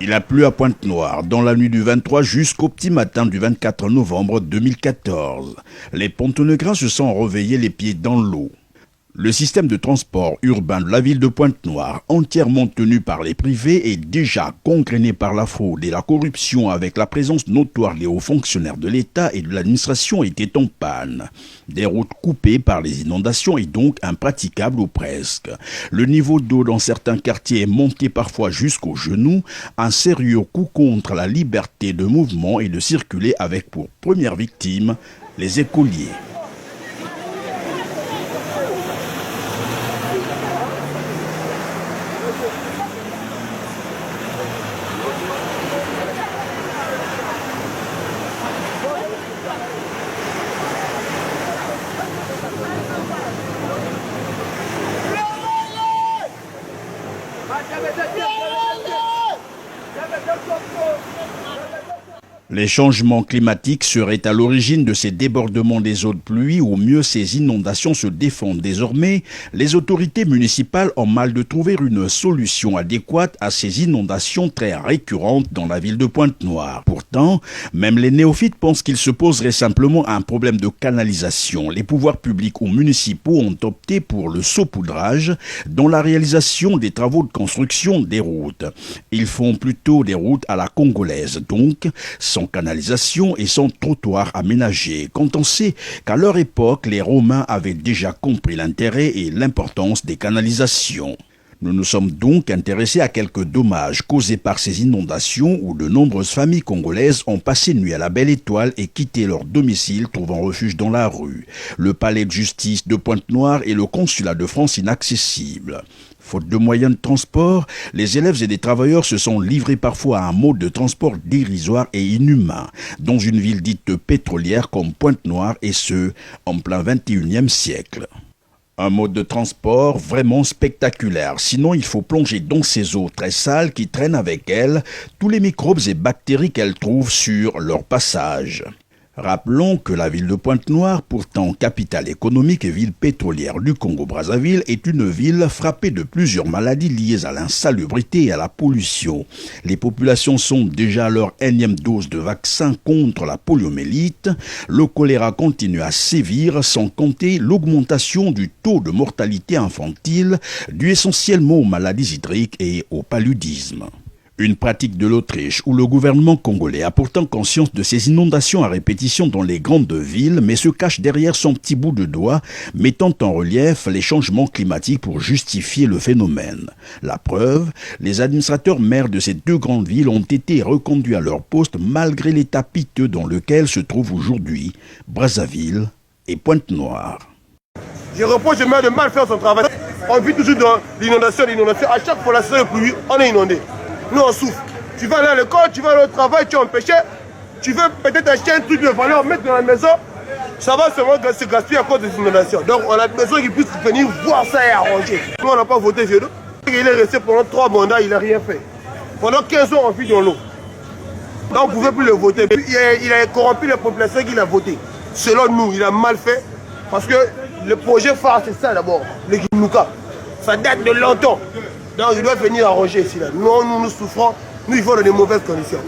Il a plu à Pointe-Noire dans la nuit du 23 jusqu'au petit matin du 24 novembre 2014. Les Pontonegras se sont réveillés les pieds dans l'eau. Le système de transport urbain de la ville de Pointe-Noire, entièrement tenu par les privés, est déjà gangréné par la fraude et la corruption, avec la présence notoire des hauts fonctionnaires de l'État et de l'administration était en panne. Des routes coupées par les inondations et donc impraticables ou presque. Le niveau d'eau dans certains quartiers est monté parfois jusqu'aux genoux, un sérieux coup contre la liberté de mouvement et de circuler avec pour première victime les écoliers. Les changements climatiques seraient à l'origine de ces débordements des eaux de pluie, ou mieux ces inondations se défendent désormais. Les autorités municipales ont mal de trouver une solution adéquate à ces inondations très récurrentes dans la ville de Pointe-Noire. Pourtant, même les néophytes pensent qu'il se poserait simplement un problème de canalisation. Les pouvoirs publics ou municipaux ont opté pour le saupoudrage dans la réalisation des travaux de construction des routes. Ils font plutôt des routes à la congolaise, donc sans canalisation et sans trottoir aménagé, quand on sait qu'à leur époque, les Romains avaient déjà compris l'intérêt et l'importance des canalisations. Nous nous sommes donc intéressés à quelques dommages causés par ces inondations où de nombreuses familles congolaises ont passé nuit à la Belle Étoile et quitté leur domicile, trouvant refuge dans la rue. Le palais de justice de Pointe-Noire et le consulat de France inaccessibles. Faute de moyens de transport, les élèves et des travailleurs se sont livrés parfois à un mode de transport dérisoire et inhumain, dans une ville dite pétrolière comme Pointe-Noire, et ce, en plein 21e siècle. Un mode de transport vraiment spectaculaire, sinon il faut plonger dans ces eaux très sales qui traînent avec elles tous les microbes et bactéries qu'elles trouvent sur leur passage. Rappelons que la ville de Pointe-Noire, pourtant capitale économique et ville pétrolière du Congo-Brazzaville, est une ville frappée de plusieurs maladies liées à l'insalubrité et à la pollution. Les populations sont déjà à leur énième dose de vaccin contre la poliomyélite. Le choléra continue à sévir, sans compter l'augmentation du taux de mortalité infantile due essentiellement aux maladies hydriques et au paludisme. Une pratique de l'Autriche où le gouvernement congolais a pourtant conscience de ces inondations à répétition dans les grandes villes, mais se cache derrière son petit bout de doigt, mettant en relief les changements climatiques pour justifier le phénomène. La preuve, les administrateurs maires de ces deux grandes villes ont été reconduits à leur poste malgré l'état piteux dans lequel se trouvent aujourd'hui Brazzaville et Pointe-Noire. Je reproche au maire de mal faire son travail. On vit toujours dans l'inondation. À chaque fois la saison de pluie, on est inondé. Nous on souffre. Tu vas aller à l'école, tu vas aller au travail, tu es empêché. Tu veux peut-être acheter un truc de valeur, mettre dans la maison. Ça va seulement se gaspiller à cause des inondations. Donc on a besoin qu'ils puissent venir voir ça et arranger. Nous on n'a pas voté chez nous. Il est resté pendant 3 mandats, il n'a rien fait. Pendant 15 ans on vit dans l'eau. Donc on ne pouvait plus le voter. Il a corrompu la population qu'il a voté. Selon nous, il a mal fait. Parce que le projet phare c'est ça d'abord, le Guinouka. Ça date de longtemps. Donc il doit venir arranger ici. Là. Nous souffrons, nous vivons dans de mauvaises conditions.